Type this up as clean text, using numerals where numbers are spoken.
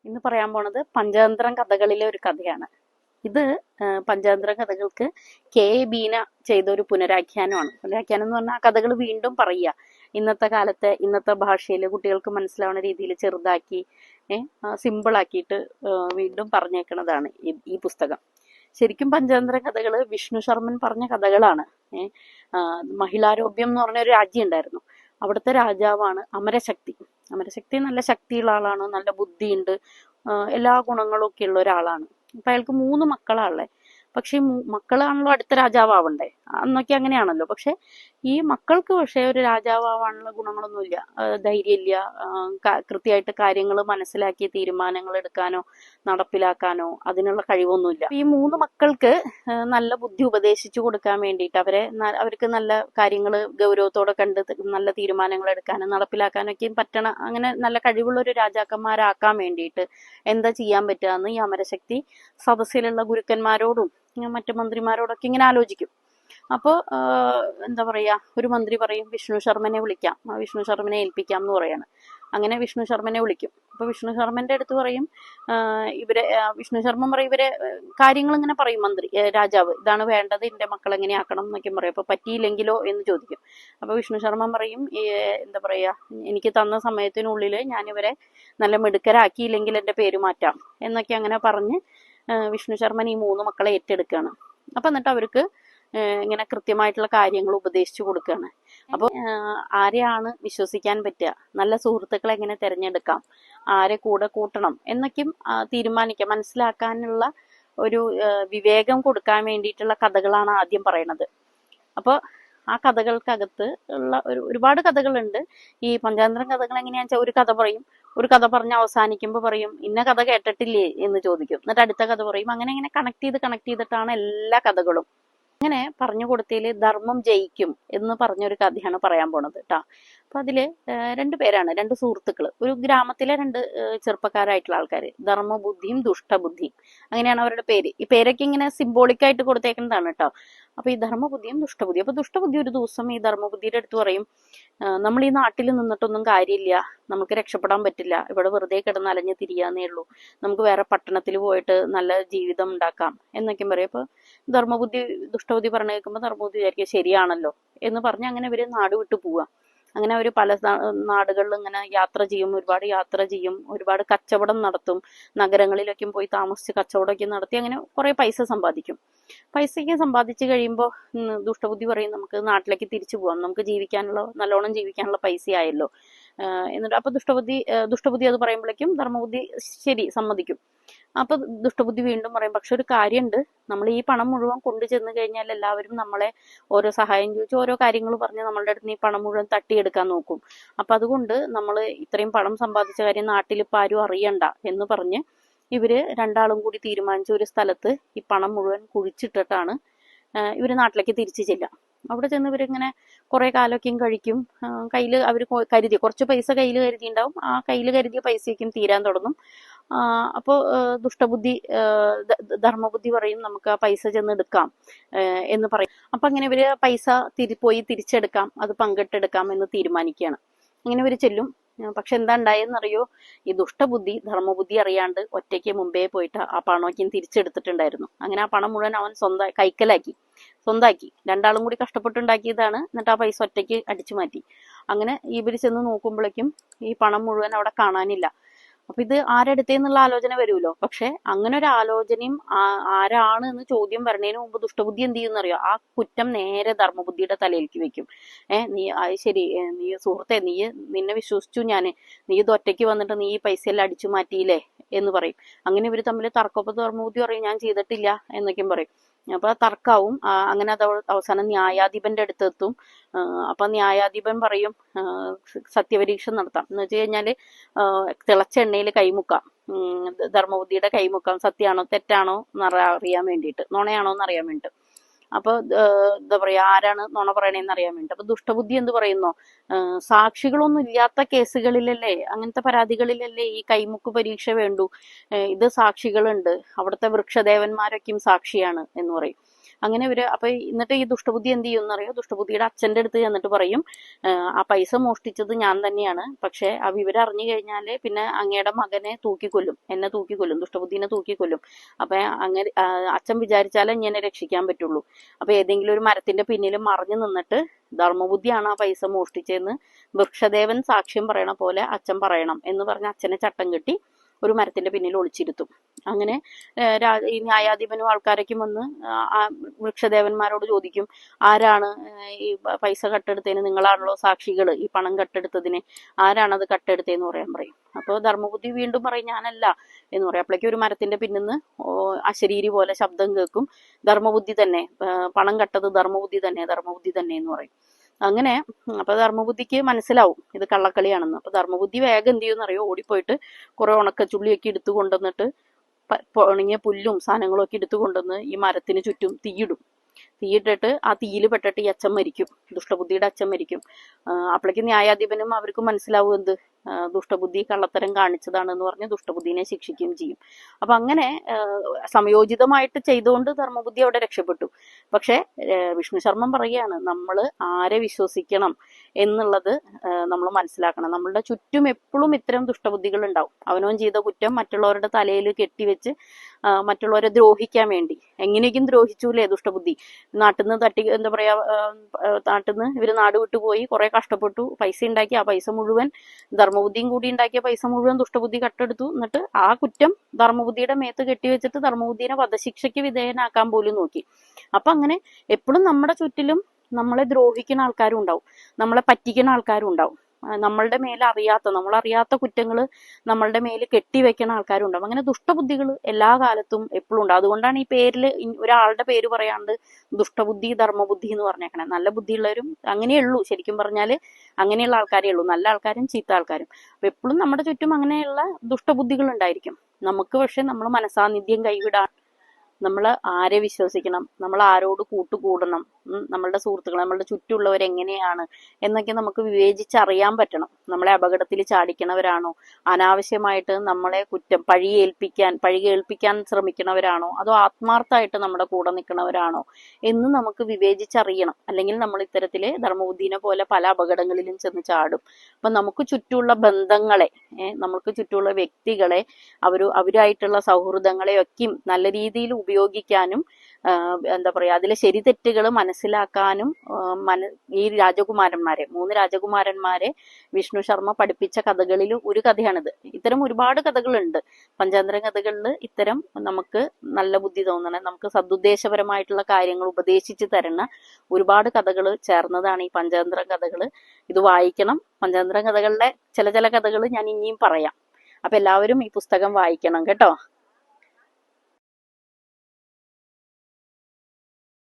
ഇന്ന് പറയാൻ പോണത് പഞ്ചതന്ത്രം കഥകളിലെ ഒരു കഥയാണ്. ഇത് പഞ്ചതന്ത്രം കഥകൾക്ക് കെ ബീന ചെയ്ത ഒരു പുനരാഖ്യാനമാണ്. പുനരാഖ്യാനം എന്ന് പറഞ്ഞാൽ ആ കഥകൾ വീണ്ടും പറയുക, ഇന്നത്തെ കാലത്തെ ഇന്നത്തെ ഭാഷയിൽ കുട്ടികൾക്ക് മനസ്സിലാവുന്ന രീതിയിൽ ചെറുതാക്കി സിമ്പിൾ ആക്കിയിട്ട് വീണ്ടും പറഞ്ഞേക്കുന്നതാണ് ഈ പുസ്തകം. ശരിക്കും പഞ്ചതന്ത്ര കഥകള് വിഷ്ണു ശർമ്മൻ പറഞ്ഞ കഥകളാണ്. മഹിളാരോപ്യം എന്ന് പറഞ്ഞ ഒരു രാജ്യം ഉണ്ടായിരുന്നു. അവിടുത്തെ രാജാവാണ് അമരശക്തി. അമരശക്തി നല്ല ശക്തിയുള്ള ആളാണ്, നല്ല ബുദ്ധിയുണ്ട്, എല്ലാ ഗുണങ്ങളും ഒക്കെ ഉള്ള ഒരാളാണ്. അപ്പൊ അയാൾക്ക് 3 മക്കളാണല്ലേ. പക്ഷെ മക്കളാണല്ലോ അടുത്ത രാജാവണ്ടേ, അന്നൊക്കെ അങ്ങനെയാണല്ലോ. പക്ഷെ ഈ മക്കൾക്ക് ഒരു രാജാവാനുള്ള ഗുണങ്ങളൊന്നുമില്ല. ധൈര്യമില്ല, കൃത്യമായിട്ട് കാര്യങ്ങൾ മനസ്സിലാക്കി തീരുമാനങ്ങൾ എടുക്കാനോ നടപ്പിലാക്കാനോ അതിനുള്ള കഴിവൊന്നുമില്ല. ഈ 3 മക്കൾക്ക് നല്ല ബുദ്ധി ഉപദേശിച്ചു കൊടുക്കാൻ വേണ്ടിയിട്ട് അവർക്ക് നല്ല കാര്യങ്ങൾ ഗൗരവത്തോടെ കണ്ട് നല്ല തീരുമാനങ്ങൾ എടുക്കാനും നടപ്പിലാക്കാനൊക്കെയും പറ്റണ, അങ്ങനെ നല്ല കഴിവുള്ള ഒരു രാജാക്കന്മാരാക്കാൻ വേണ്ടിയിട്ട് എന്താ ചെയ്യാൻ പറ്റുക എന്ന് ഈ അമരശക്തി സദസ്സിലുള്ള ഗുരുക്കന്മാരോടും മറ്റു മന്ത്രിമാരോടൊക്കെ ഇങ്ങനെ ആലോചിക്കും. അപ്പോൾ എന്താ പറയാ, ഒരു മന്ത്രി പറയും വിഷ്ണു ശർമ്മനെ വിളിക്കാം, വിഷ്ണു ശർമ്മനെ ഏൽപ്പിക്കാം എന്ന് പറയാണ്. അങ്ങനെ വിഷ്ണു ശർമ്മനെ വിളിക്കും. അപ്പൊ വിഷ്ണു ശർമ്മന്റെ അടുത്ത് പറയും, വിഷ്ണു ശർമ്മൻ പറയും, കാര്യങ്ങൾ ഇങ്ങനെ പറയും. രാജാവ് ഇതാണ് വേണ്ടത്, എന്റെ മക്കൾ എങ്ങനെ ആക്കണം എന്നൊക്കെ പറയും. അപ്പൊ പറ്റിയില്ലെങ്കിലോ എന്ന് ചോദിക്കും. അപ്പൊ വിഷ്ണു ശർമ്മൻ പറയും, എന്താ പറയാ, എനിക്ക് തന്ന സമയത്തിനുള്ളിൽ ഞാനിവരെ നല്ല മിടുക്കരാക്കിയില്ലെങ്കിൽ എന്റെ പേര് മാറ്റാം എന്നൊക്കെ അങ്ങനെ പറഞ്ഞ് വിഷ്ണു ശർമ്മൻ ഈ 3 മക്കളെ ഏറ്റെടുക്കുകയാണ്. അപ്പൊ എന്നിട്ട് അവർക്ക് ഇങ്ങനെ കൃത്യമായിട്ടുള്ള കാര്യങ്ങൾ ഉപദേശിച്ചു കൊടുക്കുകയാണ്. അപ്പോൾ ആരെയാണ് വിശ്വസിക്കാൻ പറ്റുക, നല്ല സുഹൃത്തുക്കളെ എങ്ങനെ തിരഞ്ഞെടുക്കാം, ആരെ കൂടെ കൂട്ടണം എന്നൊക്കെയും തീരുമാനിക്കാം, മനസ്സിലാക്കാനുള്ള ഒരു വിവേകം കൊടുക്കാൻ വേണ്ടിയിട്ടുള്ള കഥകളാണ് ആദ്യം പറയണത്. അപ്പോൾ ആ കഥകൾക്കകത്ത് ഉള്ള ഒരുപാട് കഥകളുണ്ട്. ഈ പഞ്ചതന്ത്രം കഥകൾ എങ്ങനെയാണെന്ന് വെച്ചാൽ, ഒരു കഥ പറയും, ഒരു കഥ പറഞ്ഞ് അവസാനിക്കുമ്പോൾ പറയും ഇന്ന കഥ കേട്ടിട്ടില്ലേ എന്ന് ചോദിക്കും, എന്നിട്ട് അടുത്ത കഥ പറയും. അങ്ങനെ കണക്ട് ചെയ്തിട്ടാണ് എല്ലാ കഥകളും. അങ്ങനെ പറഞ്ഞു കൊടുത്തതിൽ ധർമ്മം ജയിക്കും എന്ന് പറഞ്ഞൊരു കഥയാണ് പറയാൻ പോണത് കേട്ടോ. അപ്പൊ അതില് 2 പേരാണ്, 2 സുഹൃത്തുക്കള്, ഒരു ഗ്രാമത്തിലെ 2 ചെറുപ്പക്കാരായിട്ടുള്ള ആൾക്കാര്, ധർമ്മബുദ്ധിയും ദുഷ്ടബുദ്ധിയും, അങ്ങനെയാണ് അവരുടെ പേര്. ഈ പേരൊക്കെ ഇങ്ങനെ സിംബോളിക് ആയിട്ട് കൊടുത്തേക്കുന്നതാണ് കേട്ടോ. അപ്പൊ ഈ ധർമ്മബുദ്ധിയും ദുഷ്ടബുദ്ധിയും. അപ്പൊ ദുഷ്ടബുദ്ധി ഒരു ദിവസം ഈ ധർമ്മബുദ്ധിയുടെ അടുത്ത് പറയും, നമ്മൾ ഈ നാട്ടിൽ നിന്നിട്ടൊന്നും കാര്യമില്ല, നമുക്ക് രക്ഷപ്പെടാൻ പറ്റില്ല, ഇവിടെ വെറുതെ കിടന്ന് അലഞ്ഞു തിരിയാന്നേ ഉള്ളൂ, നമുക്ക് വേറെ പട്ടണത്തിൽ പോയിട്ട് നല്ല ജീവിതം ഉണ്ടാക്കാം എന്നൊക്കെ പറയും. അപ്പൊ ദുഷ്ടബുദ്ധി പറഞ്ഞു കേൾക്കുമ്പോൾ ധർമ്മബുദ്ധി വിചാരിക്കുക ശരിയാണല്ലോ എന്ന് പറഞ്ഞ് അങ്ങനെ ഇവര് നാട് വിട്ടു പോവാ. അങ്ങനെ അവർ പല നാടുകളിൽ ഇങ്ങനെ യാത്ര ചെയ്യും, ഒരുപാട് യാത്ര ചെയ്യും, ഒരുപാട് കച്ചവടം നടത്തും, നഗരങ്ങളിലൊക്കെ പോയി താമസിച്ച് കച്ചവടമൊക്കെ നടത്തി അങ്ങനെ കുറെ പൈസ സമ്പാദിക്കും. പൈസയ്ക്ക് സമ്പാദിച്ചു കഴിയുമ്പോൾ ദുഷ്ടബുദ്ധി പറയും നമുക്ക് നാട്ടിലേക്ക് തിരിച്ചു പോവാം, നമുക്ക് നല്ലോണം ജീവിക്കാനുള്ള പൈസ ആയല്ലോ എന്നിട്ട്. അപ്പൊ ദുഷ്ടബുദ്ധി അത് പറയുമ്പോഴേക്കും ധർമ്മബുദ്ധി ശരി സമ്മതിക്കും. അപ്പൊ ദുഷ്ടബുദ്ധി വീണ്ടും പറയും, പക്ഷെ ഒരു കാര്യമുണ്ട്, നമ്മൾ ഈ പണം മുഴുവൻ കൊണ്ടു ചെന്ന് കഴിഞ്ഞാൽ എല്ലാവരും നമ്മളെ ഓരോ സഹായം ചോദിച്ചു ഓരോ കാര്യങ്ങൾ പറഞ്ഞ് നമ്മളുടെ അടുത്ത് ഈ പണം മുഴുവൻ തട്ടിയെടുക്കാൻ നോക്കും. അപ്പൊ അതുകൊണ്ട് നമ്മൾ ഇത്രയും പണം സമ്പാദിച്ച കാര്യം നാട്ടിൽ ഇപ്പൊ ആരും അറിയണ്ട എന്ന് പറഞ്ഞ് ഇവര് 2 ആളും കൂടി തീരുമാനിച്ച ഒരു സ്ഥലത്ത് ഈ പണം മുഴുവൻ കുഴിച്ചിട്ടിട്ടാണ് ഇവര് നാട്ടിലേക്ക് തിരിച്ചു ചെല്ലുക. അവിടെ ചെന്ന് ഇവരിങ്ങനെ കുറെ കാലമൊക്കെയും കഴിക്കും. കയ്യിൽ അവർ കുറച്ച് പൈസ കയ്യിൽ കരുതിയിട്ടുണ്ടാവും, ആ കയ്യിൽ കരുതിയ പൈസയ്ക്കും തീരാൻ തുടങ്ങും. അപ്പോൾ ധർമ്മബുദ്ധി പറയും നമുക്ക് ആ പൈസ ചെന്ന് എടുക്കാം എന്ന് പറയും. അപ്പൊ അങ്ങനെ ഇവര് പൈസ പോയി തിരിച്ചെടുക്കാം, അത് പങ്കിട്ടെടുക്കാം എന്ന് തീരുമാനിക്കുകയാണ്. അങ്ങനെ ഇവര് ചെല്ലും. പക്ഷെ എന്താ ഉണ്ടായെന്നറിയോ, ഈ ദുഷ്ടബുദ്ധി ധർമ്മബുദ്ധി അറിയാണ്ട് ഒറ്റയ്ക്ക് മുമ്പേ പോയിട്ട് ആ പണമൊക്കെ തിരിച്ചെടുത്തിട്ടുണ്ടായിരുന്നു. അങ്ങനെ ആ പണം മുഴുവൻ അവൻ സ്വന്താക്കി 2 ആളും കൂടി കഷ്ടപ്പെട്ടുണ്ടാക്കിയതാണ്. എന്നിട്ട് ആ പൈസ ഒറ്റയ്ക്ക് അടിച്ചു മാറ്റി. അങ്ങനെ ഇവര് ചെന്ന് നോക്കുമ്പോഴേക്കും ഈ പണം മുഴുവൻ അവിടെ കാണാനില്ല. അപ്പൊ ഇത് ആരെടുത്തേന്നുള്ള ആലോചന വരുമല്ലോ. പക്ഷെ അങ്ങനെ ഒരു ആലോചനയും ആരാണ് എന്ന് ചോദ്യം വരണതിന് മുമ്പ് ദുഷ്ടബുദ്ധി എന്ത് ചെയ്യുന്നറിയോ, ആ കുറ്റം നേരെ ധർമ്മബുദ്ധിയുടെ തലയിലേക്ക് വെക്കും. നീ ശരി, നീ സുഹൃത്തെ, നിന്നെ വിശ്വസിച്ചു ഞാന്, നീ ഇത് ഒറ്റയ്ക്ക് വന്നിട്ട് നീ ഈ പൈസ എല്ലാം അടിച്ചു മാറ്റിയില്ലേ എന്ന് പറയും. അങ്ങനെ ഇവര് തമ്മിൽ തർക്കപ്പോ ധർമ്മബുദ്ധി പറയും ഞാൻ ചെയ്തിട്ടില്ല എന്നൊക്കെയും പറയും. അപ്പൊ തർക്കാവും. അങ്ങനെ അത് അവസാനം ന്യായാധിപന്റെ അടുത്ത് എത്തും. അപ്പൊ ന്യായാധിപൻ പറയും സത്യപരീക്ഷ നടത്താം എന്ന് വെച്ച് കഴിഞ്ഞാല് തിളച്ച എണ്ണയിൽ കൈമുക്കാം, ധർമ്മബുദ്ധിയുടെ കൈമുക്കാം, സത്യമാണോ തെറ്റാണോ അറിയാൻ വേണ്ടിയിട്ട്, നുണയാണോ എന്ന് അറിയാൻ വേണ്ടിയിട്ട്. അപ്പൊ എന്താ പറയാ, ആരാണ് നുണ പറയണേന്ന് അറിയാൻ വേണ്ടി. അപ്പൊ ദുഷ്ടബുദ്ധി എന്ത് പറയുന്നോ, സാക്ഷികളൊന്നും ഇല്ലാത്ത കേസുകളിലല്ലേ, അങ്ങനത്തെ പരാതികളിലല്ലേ ഈ കൈമുക്ക് പരീക്ഷ വേണ്ടു, ഇത് സാക്ഷികളുണ്ട്, അവിടുത്തെ വൃക്ഷദേവന്മാരൊക്കെയും സാക്ഷിയാണ് എന്ന് പറയും. അങ്ങനെ അപ്പൊ എന്നിട്ട് ഈ ദുഷ്ടബുദ്ധി എന്ത് ചെയ്യുമെന്ന് അറിയോ? ദുഷ്ടബുദ്ധിയുടെ അച്ഛന്റെ അടുത്ത് ചെന്നിട്ട് പറയും, ആ പൈസ മോഷ്ടിച്ചത് ഞാൻ തന്നെയാണ്, പക്ഷെ ആ വിവരം അറിഞ്ഞു കഴിഞ്ഞാല് പിന്നെ അങ്ങയുടെ മകനെ തൂക്കിക്കൊല്ലും, എന്നെ തൂക്കിക്കൊല്ലും, ദുഷ്ടബുദ്ധിനെ തൂക്കിക്കൊല്ലും. അപ്പൊ അങ്ങനെ അച്ഛൻ വിചാരിച്ചാലേ ഇങ്ങനെ രക്ഷിക്കാൻ പറ്റുള്ളൂ. അപ്പൊ ഏതെങ്കിലും ഒരു മരത്തിന്റെ പിന്നിൽ മറഞ്ഞു നിന്നിട്ട് ധർമ്മബുദ്ധിയാണ് ആ പൈസ മോഷ്ടിച്ചതെന്ന് വൃക്ഷദേവൻ സാക്ഷ്യം പറയണ പോലെ അച്ഛൻ പറയണം എന്ന് പറഞ്ഞ് അച്ഛനെ ചട്ടം കെട്ടി ഒരു മരത്തിന്റെ പിന്നിൽ ഒളിച്ചിരുത്തും. അങ്ങനെ ഈ ന്യായാധിപനും ആൾക്കാരൊക്കെ വന്ന് ആ വൃക്ഷദേവന്മാരോട് ചോദിക്കും, ആരാണ് ഈ പൈസ കട്ടെടുത്തതിന്? നിങ്ങളാണല്ലോ സാക്ഷികൾ, ഈ പണം കട്ടെടുത്തതിന് ആരാണത് കട്ടെടുത്തതെന്ന് പറയും. അപ്പോൾ ധർമ്മബുദ്ധി വീണ്ടും പറയും, ഞാനല്ല എന്ന് പറയും. അപ്പോഴേക്കും ഒരു മരത്തിന്റെ പിന്നിന്ന് അശരീരി പോലെ ശബ്ദം കേൾക്കും, ധർമ്മബുദ്ധി തന്നെ, പണം കട്ടത് ധർമ്മബുദ്ധി തന്നെ, ധർമ്മബുദ്ധി തന്നെ എന്ന് പറയും. അങ്ങനെ അപ്പൊ ധർമ്മബുദ്ധിക്ക് മനസ്സിലാവും ഇത് കള്ളക്കളിയാണെന്ന്. അപ്പൊ ധർമ്മബുദ്ധി വേഗം എന്ത് ചെയ്യുമെന്ന് അറിയോ? ഓടിപ്പോയിട്ട് കുറെ ഉണക്കച്ചുള്ളിയൊക്കെ എടുത്തു കൊണ്ടുവന്നിട്ട് ഉണങ്ങിയ പുല്ലും സാധനങ്ങളും ഒക്കെ എടുത്തു കൊണ്ടുവന്ന് ഈ മരത്തിന് ചുറ്റും തീയിടും. തീയിട്ടിട്ട് ആ തീയിൽ പെട്ടിട്ട് ഈ അച്ഛൻ മരിക്കും, ദുഷ്ടബുദ്ധിയുടെ അച്ഛൻ മരിക്കും. അപ്പോഴേക്കും ന്യായാധിപനും അവർക്ക് മനസ്സിലാവും എന്ത്, ദുഷ്ടബുദ്ധി കള്ളത്തരം കാണിച്ചതാണെന്ന് പറഞ്ഞ് ദുഷ്ടബുദ്ധിനെ ശിക്ഷിക്കുകയും ചെയ്യും. അപ്പൊ അങ്ങനെ സംയോജിതമായിട്ട് ചെയ്തുകൊണ്ട് ധർമ്മബുദ്ധി അവിടെ രക്ഷപ്പെട്ടു. പക്ഷെ വിഷ്ണു ശർമ്മൻ പറയുകയാണ്, നമ്മൾ ആരെ വിശ്വസിക്കണം എന്നുള്ളത് നമ്മൾ മനസ്സിലാക്കണം. നമ്മളുടെ ചുറ്റും എപ്പോഴും ഇത്തരം ദുഷ്ടബുദ്ധികൾ ഉണ്ടാവും. അവനവൻ ചെയ്ത കുറ്റം മറ്റുള്ളവരുടെ തലയിൽ കെട്ടിവെച്ച് മറ്റുള്ളവരെ ദ്രോഹിക്കാൻ വേണ്ടി, എങ്ങനെയൊക്കെയും ദ്രോഹിച്ചൂലേ ദുഷ്ടബുദ്ധി. നാട്ടിൽ നിന്ന് എന്താ പറയാ, നാട്ടിൽ നിന്ന് ഇവര് നാട് വിട്ടുപോയി കുറെ കഷ്ടപ്പെട്ടു, പൈസ ഉണ്ടാക്കി, ആ പൈസ മുഴുവൻ ധർമ്മബുദ്ധിയും കൂടി ഉണ്ടാക്കിയ പൈസ മുഴുവൻ ദുഷ്ടബുദ്ധി കട്ടെടുത്തു. എന്നിട്ട് ആ കുറ്റം ധർമ്മബുദ്ധിയുടെ മേത്ത് കെട്ടിവെച്ചിട്ട് ധർമ്മബുദ്ധിനെ വധശിക്ഷയ്ക്ക് വിധേയനാക്കാൻ പോലും നോക്കി. അപ്പൊ അങ്ങനെ എപ്പോഴും നമ്മുടെ ചുറ്റിലും നമ്മളെ ദ്രോഹിക്കുന്ന ആൾക്കാരും ഉണ്ടാവും, നമ്മളെ പറ്റിക്കുന്ന ആൾക്കാരും ഉണ്ടാവും, നമ്മളുടെ മേലെ നമ്മളറിയാത്ത കുറ്റങ്ങൾ നമ്മളുടെ മേല് കെട്ടിവെക്കുന്ന ആൾക്കാരുണ്ടാവും. അങ്ങനെ ദുഷ്ടബുദ്ധികൾ എല്ലാ കാലത്തും എപ്പോഴും ഉണ്ടാവും. അതുകൊണ്ടാണ് ഈ പേരിൽ ഒരാളുടെ പേര് പറയാണ്ട് ദുഷ്ടബുദ്ധി ധർമ്മബുദ്ധി എന്ന് പറഞ്ഞേക്കണേ. നല്ല ബുദ്ധിയുള്ളവരും അങ്ങനെയുള്ളൂ, ശരിക്കും പറഞ്ഞാല് അങ്ങനെയുള്ള ആൾക്കാരേ ഉള്ളൂ, നല്ല ആൾക്കാരും ചീത്ത ആൾക്കാരും. അപ്പൊ എപ്പോഴും നമ്മുടെ ചുറ്റും അങ്ങനെയുള്ള ദുഷ്ടബുദ്ധികൾ ഉണ്ടായിരിക്കും. നമുക്ക് പക്ഷെ നമ്മൾ മനസാന്നിധ്യം കൈവിടാൻ നമ്മൾ ആരെ വിശ്വസിക്കണം, നമ്മൾ ആരോട് കൂട്ടുകൂടണം, നമ്മളുടെ സുഹൃത്തുക്കൾ, നമ്മളുടെ ചുറ്റുമുള്ളവർ എങ്ങനെയാണ് എന്നൊക്കെ നമുക്ക് വിവേചിച്ചറിയാൻ പറ്റണം. നമ്മളെ അപകടത്തിൽ ചാടിക്കണവരാണോ, അനാവശ്യമായിട്ട് നമ്മളെ പഴി കേൾപ്പിക്കാൻ ശ്രമിക്കണവരാണോ, അതോ ആത്മാർത്ഥമായിട്ട് നമ്മുടെ കൂടെ നിൽക്കണവരാണോ എന്ന് നമുക്ക് വിവേചിച്ചറിയണം. അല്ലെങ്കിൽ നമ്മൾ ഇത്തരത്തില് ധർമ്മബുദ്ധിനെ പോലെ പല അപകടങ്ങളിലും ചെന്ന് ചാടും. അപ്പൊ നമുക്ക് ചുറ്റുമുള്ള ബന്ധങ്ങളെ, നമുക്ക് ചുറ്റുമുള്ള വ്യക്തികളെ, അവരായിട്ടുള്ള സൗഹൃദങ്ങളെയൊക്കെയും നല്ല രീതിയിൽ ഉപയോഗിക്കാനും എന്താ പറയാ, അതിലെ ശരി തെറ്റുകൾ മനസ്സിലാക്കാനും ഈ രാജകുമാരന്മാരെ, 3 രാജകുമാരന്മാരെ വിഷ്ണു ശർമ്മ പഠിപ്പിച്ച കഥകളിൽ ഒരു കഥയാണിത്. ഇത്തരം ഒരുപാട് കഥകളുണ്ട് പഞ്ചതന്ത്ര കഥകളിൽ. ഇത്തരം നമുക്ക് നല്ല ബുദ്ധി തോന്നണ, നമുക്ക് സദുദ്ദേശപരമായിട്ടുള്ള കാര്യങ്ങൾ ഉപദേശിച്ച് തരുന്ന ഒരുപാട് കഥകൾ ചേർന്നതാണ് ഈ പഞ്ചതന്ത്ര കഥകൾ. ഇത് വായിക്കണം. പഞ്ചതന്ത്ര കഥകളിലെ ചില കഥകൾ ഞാൻ ഇനിയും പറയാം. അപ്പൊ എല്ലാവരും ഈ പുസ്തകം വായിക്കണം കേട്ടോ.